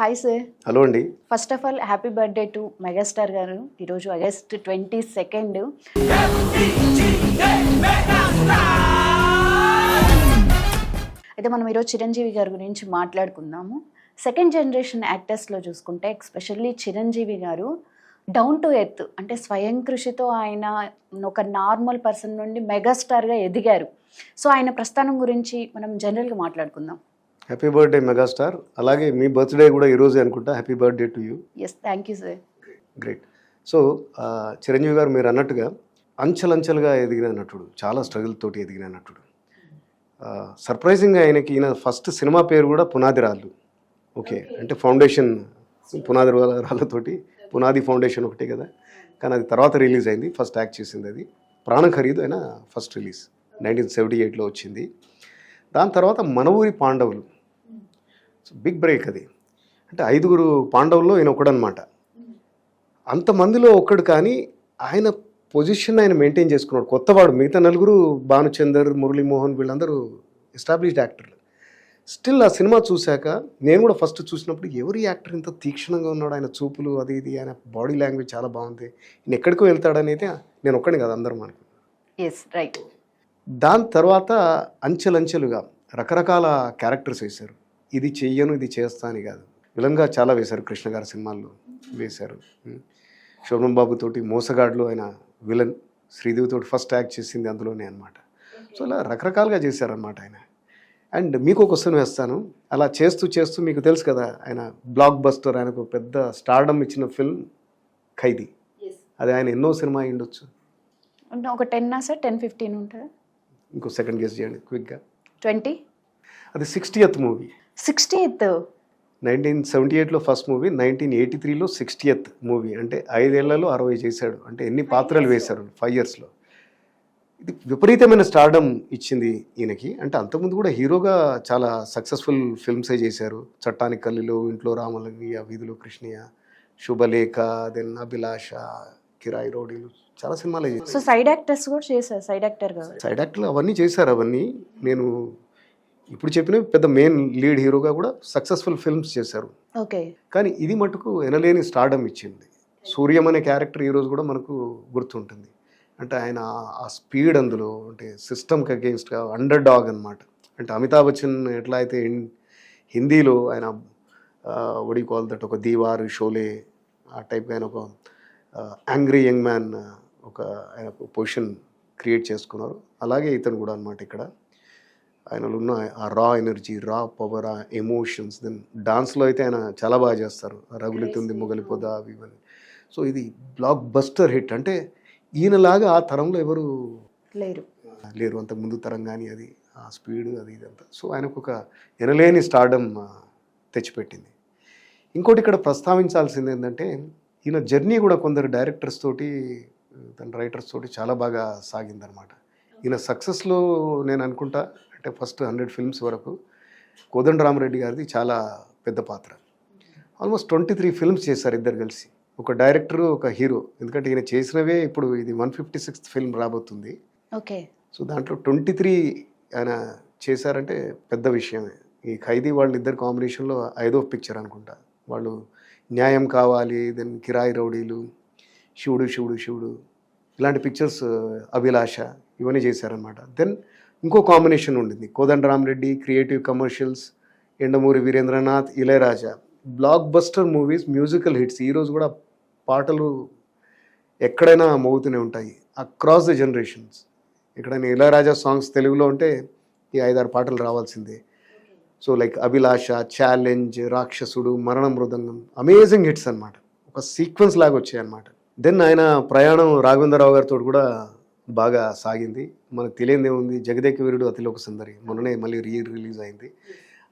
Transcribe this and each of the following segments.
Hi sir. Hello అండి. First of all happy birthday to megastar గారు. ఈరోజు August 22. అయితే మనం ఈరోజు చిరంజీవి గారి గురించి మాట్లాడుకుందాము. సెకండ్ జనరేషన్ యాక్టర్స్లో చూసుకుంటే ఎస్పెషల్లీ చిరంజీవి గారు డౌన్ టు ఎర్త్, అంటే స్వయం కృషితో ఆయన ఒక నార్మల్ పర్సన్ నుండి మెగాస్టార్గా ఎదిగారు. సో ఆయన ప్రస్థానం గురించి మనం జనరల్గా మాట్లాడుకుందాం. Happy birthday megastar. అలాగే మీ బర్త్డే కూడా ఈరోజే అనుకుంటా. Happy birthday to you. Yes, thank you sir. Great. So Chiranjeevi garu మీరు అన్నట్టుగా అంచెలంచెలుగా ఎదిగిన నటుడు, చాలా స్ట్రగుల్ తోటి ఎదిగిన నటుడు. సర్ప్రైజింగ్గా ఈయన ఫస్ట్ సినిమా పేరు కూడా పునాది రాళ్ళు. ఓకే, అంటే ఫౌండేషన్ పునాది రాళ్ళతోటి పునాది ఫౌండేషన్ ఒకటే కదా, కానీ అది తర్వాత రిలీజ్ అయింది. ఫస్ట్ యాక్ట్ చేసింది అది ప్రాణ ఖరీదు అయిన ఫస్ట్ రిలీజ్ 1978లో వచ్చింది. దాని తర్వాత మన ఊరి పాండవులు, బిగ్ బ్రేక్ అది. అంటే 5 పాండవుల్లో ఈయన ఒకడనమాట. అంతమందిలో ఒక్కడు, కానీ ఆయన పొజిషన్ ఆయన మెయింటైన్ చేసుకున్నాడు. కొత్తవాడు. మిగతా 4 భానుచందర్, మురళీమోహన్ వీళ్ళందరూ ఎస్టాబ్లిష్డ్ యాక్టర్లు. స్టిల్ ఆ సినిమా చూశాక నేను కూడా ఫస్ట్ చూసినప్పుడు ఎవరి యాక్టర్ ఇంత తీక్షణంగా ఉన్నాడు, ఆయన చూపులు అది ఇది, ఆయన బాడీ లాంగ్వేజ్ చాలా బాగుంది, ఈయన ఎక్కడికో వెళ్తాడని అయితే నేను ఒక్కడిని కాదు అందరం అనుకున్నాను. Yes, right. దాని తర్వాత అంచెలంచెలుగా రకరకాల క్యారెక్టర్స్ వేశారు. ఇది చెయ్యను ఇది చేస్తా అని కాదు, విలన్గా చాలా వేశారు. కృష్ణ గారి సినిమాల్లో వేశారు. శోభన్ బాబు తోటి మోసగాడ్లో ఆయన విలన్, శ్రీదేవి తోటి ఫస్ట్ యాక్ట్ చేసింది అందులోనే అనమాట. సో ఇలా రకరకాలుగా చేశారనమాట ఆయన. అండ్ మీకు ఒక క్వశ్చన్ వేస్తాను. అలా చేస్తూ చేస్తూ మీకు తెలుసు కదా, ఆయన బ్లాక్ బస్టర్, ఆయనకు పెద్ద స్టార్డమ్ ఇచ్చిన ఫిల్మ్ ఖైదీ. అది ఆయన ఎన్నో సినిమా అయి ఉండొచ్చు. ఒక 10 సార్, 10-15 ఉంటుంది. ఇంకో సెకండ్ గెస్ చేయండి క్విక్గా. 20. అది 60th మూవీ. 60th. 1978లో ఫస్ట్ మూవీ, 1983లో 60th మూవీ. అంటే 5 ఏళ్లలో 60 చేశాడు. అంటే ఎన్ని పాత్రలు వేశారు 5 yearsలో. ఇది విపరీతమైన స్టార్డమ్ ఇచ్చింది ఈయనకి. అంటే అంతకుముందు కూడా హీరోగా చాలా సక్సెస్ఫుల్ ఫిల్మ్సే చేశారు. చట్టానికి కల్లిలో, ఇంట్లో రామలింగయ్య, వీధిలో కృష్ణయ్య, శుభలేఖ, దెన్ అభిలాష, కిరాయి రోడీలు, చాలా సినిమాలే చేశారు. సో సైడ్ యాక్టర్స్ కూడా చేశారు. సైడ్ యాక్టర్లు అవన్నీ చేశారు. అవన్నీ నేను ఇప్పుడు చెప్పినవి పెద్ద మెయిన్ లీడ్ హీరోగా కూడా సక్సెస్ఫుల్ ఫిల్మ్స్ చేశారు. ఓకే. కానీ ఇది మటుకు ఎనలేని స్టార్డమ్ ఇచ్చింది. సూర్యం అనే క్యారెక్టర్ ఈరోజు కూడా మనకు గుర్తుంటుంది. అంటే ఆయన ఆ స్పీడ్, అందులో అంటే సిస్టమ్కి అగెయిన్స్ట్గా అండర్ డాగ్ అనమాట. అంటే అమితాబ్ బచ్చన్ ఎట్లా అయితే హిందీలో ఆయన వడి కాల్ దట్ ఒక దీవార్, షోలే ఆ టైప్గా ఆయన ఒక యాంగ్రీ యంగ్ మ్యాన్, ఆయన పొజిషన్ క్రియేట్ చేసుకున్నారు. అలాగే ఇతను కూడా అనమాట. ఇక్కడ ఆయనలో ఉన్న ఆ రా ఎనర్జీ, రా పవర్, ఆ ఎమోషన్స్. దెన్ డాన్స్లో అయితే ఆయన చాలా బాగా చేస్తారు. రగులుతుంది మొగలిపోద అవి ఇవన్నీ. సో ఇది బ్లాక్ బస్టర్ హిట్. అంటే ఈయనలాగా ఆ తరంలో ఎవరు లేరు, అంత ముందు తరం కానీ, అది ఆ స్పీడ్ అది ఇదంతా. సో ఆయనకు ఒక ఎనలేని స్టార్డమ్ తెచ్చిపెట్టింది. ఇంకోటి ఇక్కడ ప్రస్తావించాల్సింది ఏంటంటే, ఈయన జర్నీ కూడా కొందరు డైరెక్టర్స్ తోటి, తన రైటర్స్ తోటి చాలా బాగా సాగిందనమాట. ఈయన సక్సెస్లో నేను అనుకుంటా అంటే ఫస్ట్ 100 ఫిల్మ్స్ వరకు కోదండరామరెడ్డి గారిది చాలా పెద్ద పాత్ర. ఆల్మోస్ట్ 23 ఫిల్మ్స్ చేశారు ఇద్దరు కలిసి, ఒక డైరెక్టరు ఒక హీరో. ఎందుకంటే ఈయన చేసినవే ఇప్పుడు ఇది 156th ఫిల్మ్ రాబోతుంది. ఓకే. సో దాంట్లో 23 ఆయన చేశారంటే పెద్ద విషయమే. ఈ ఖైదీ వాళ్ళిద్దరు కాంబినేషన్లో 5వ పిక్చర్ అనుకుంటా. వాళ్ళు న్యాయం కావాలి, దెన్ కిరాయి రౌడీలు, శివుడు శివుడు శివుడు ఇలాంటి పిక్చర్స్, అభిలాష ఇవన్నీ చేశారనమాట. దెన్ ఇంకో కాంబినేషన్ ఉండింది, Kodandarama Reddy, creative commercials, Yandamuri Veerendranath, Ilaiyaraaja. Block buster movies, musical hits. ఈరోజు కూడా పాటలు ఎక్కడైనా మోగుతూనే ఉంటాయి అక్రాస్ ద జనరేషన్స్. ఎక్కడైనా ఇళయరాజా సాంగ్స్ తెలుగులో ఉంటే ఈ 5-6 పాటలు రావాల్సిందే. సో లైక్ అభిలాష, ఛాలెంజ్, రాక్షసుడు, మరణ మృదంగం, అమేజింగ్ హిట్స్ అనమాట. ఒక సీక్వెన్స్ లాగా వచ్చాయి అనమాట. దెన్ ఆయన ప్రయాణం రాఘవేంద్రరావు గారితో కూడా బాగా సాగింది. మనకు తెలియదే ఉంది, జగదేక వీరుడు అతిలోక సుందరి మొన్ననే మళ్ళీ రిలీజ్ అయింది.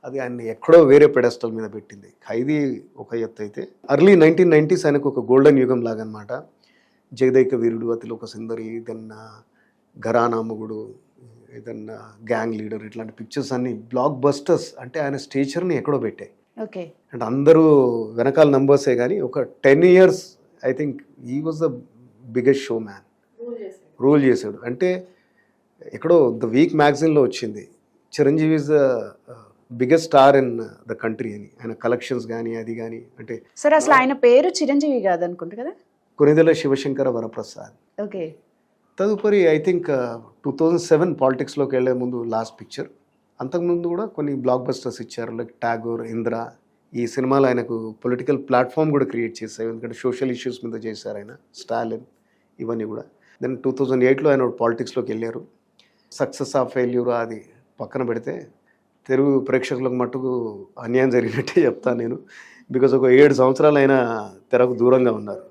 అది ఆయన్ని ఎక్కడో వేరే పెడస్టల్ మీద పెట్టింది. ఖైదీ ఒక ఎత్తు అయితే, ఎర్లీ 1990s ఆయనకు ఒక గోల్డెన్ యుగం లాగా అనమాట. జగదేక వీరుడు, అతిలోక సుందరి, దెన్ ఘరానా మొగుడు, ఏదన్నా గ్యాంగ్ లీడర్, ఇట్లాంటి పిక్చర్స్ అన్ని బ్లాక్ బస్టర్స్. అంటే ఆయన స్టేచర్ని ఎక్కడో పెట్టాయి. ఓకే. అంటే అందరూ వెనకాల నంబర్సే కానీ ఒక 10 years I think he was the biggest show man. Rule చేశాడు. అంటే ఎక్కడో ద వీక్ మ్యాగజైన్లో వచ్చింది, Chiranjeevi is biggest star in the country అని, ఆయన కలెక్షన్స్ కానీ అది కానీ. అంటే సార్ అసలు ఆయన పేరు చిరంజీవి కాదు అనుకుంటా కదా? కొనిదెల శివశంకర వరప్రసాద్. ఓకే. తదుపరి ఐ థింక్ 2007 పాలిటిక్స్లోకి వెళ్ళే ముందు లాస్ట్ పిక్చర్. అంతకుముందు కూడా కొన్ని బ్లాక్ బస్టర్స్ ఇచ్చారు, లైక్ టాగోర్, ఇంద్ర. ఈ సినిమాలు ఆయనకు పొలిటికల్ ప్లాట్ఫామ్ కూడా క్రియేట్ చేశాయి, ఎందుకంటే సోషల్ ఇష్యూస్ మీద చేశారు ఆయన, స్టాలిన్, ఇవన్నీ కూడా. దెన్ 2008లో ఆయన పాలిటిక్స్లోకి వెళ్ళారు. సక్సెస్ ఆఫ్ ఫెయిల్యూర్ అది పక్కన పెడితే తెలుగు ప్రేక్షకులకు మట్టుకు అన్యాయం జరిగినట్టే చెప్తాను నేను. బికాజ్ ఒక 7 సంవత్సరాలు ఆయన తెరకు దూరంగా ఉన్నారు.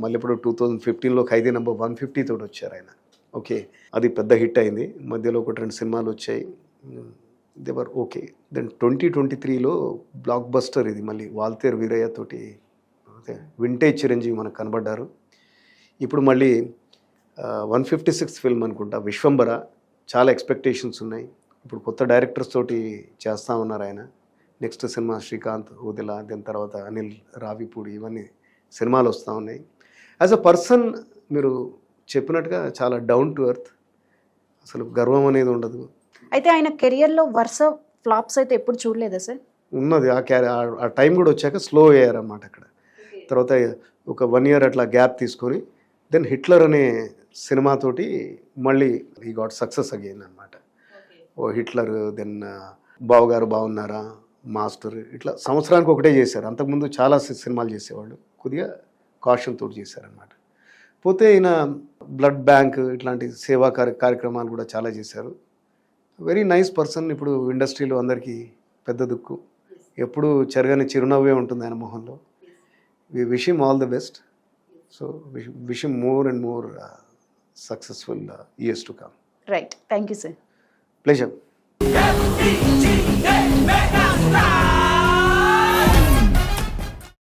మళ్ళీ ఇప్పుడు 2015లో ఖైదీ నంబర్ 150 తోటి వచ్చారు ఆయన. ఓకే, అది పెద్ద హిట్ అయింది. మధ్యలో 1-2 సినిమాలు వచ్చాయి, దేవర్ ఓకే. దెన్ 2023లో బ్లాక్ బస్టర్ ఇది మళ్ళీ వాల్తేరు వీరయ్య తోటి, వింటేజ్ చిరంజీవి మనకు కనబడ్డారు. ఇప్పుడు మళ్ళీ 156 ఫిల్మ్ అనుకుంటా, విశ్వంబర. చాలా ఎక్స్పెక్టేషన్స్ ఉన్నాయి. ఇప్పుడు కొత్త డైరెక్టర్స్ తోటి చేస్తూ ఉన్నారు ఆయన. నెక్స్ట్ సినిమా శ్రీకాంత్ ఊదెల, దాని తర్వాత అనిల్ రావిపూడి, ఇవన్నీ సినిమాలు వస్తూ ఉన్నాయి. యాజ్ అ పర్సన్ మీరు చెప్పినట్టుగా చాలా డౌన్ టు ఎర్త్, అసలు గర్వం అనేది ఉండదు. అయితే ఆయన కెరియర్లో వరుస ఫ్లాప్స్ అయితే ఎప్పుడు చూడలేదా సార్? ఉన్నది. ఆ టైం కూడా వచ్చాక స్లో అయ్యారన్నమాట అక్కడ. తర్వాత ఒక 1 year అట్లా గ్యాప్ తీసుకొని దెన్ హిట్లర్ అనే సినిమాతోటి మళ్ళీ ఈ గాట్ సక్సెస్ అయ్యింది అనమాట. ఓ హిట్లర్, దెన్ బావగారు బాగున్నారా, మాస్టర్, ఇట్లా సంవత్సరానికి ఒకటే చేశారు. అంతకుముందు చాలా సినిమాలు చేసేవాళ్ళు, కొద్దిగా కాషన్ తోటి చేశారనమాట. పోతే ఈయన బ్లడ్ బ్యాంక్ ఇట్లాంటి సేవా కార్యక్రమాలు కూడా చాలా చేశారు. Very nice person. ఇప్పుడు ఇండస్ట్రీలో అందరికీ పెద్ద దుక్కు, ఎప్పుడు చెరగని చిరునవ్వే ఉంటుంది ఆయన మొహంలో. We wish him all the best. So wish him more and more successful years to come. Right, thank you sir. Pleasure.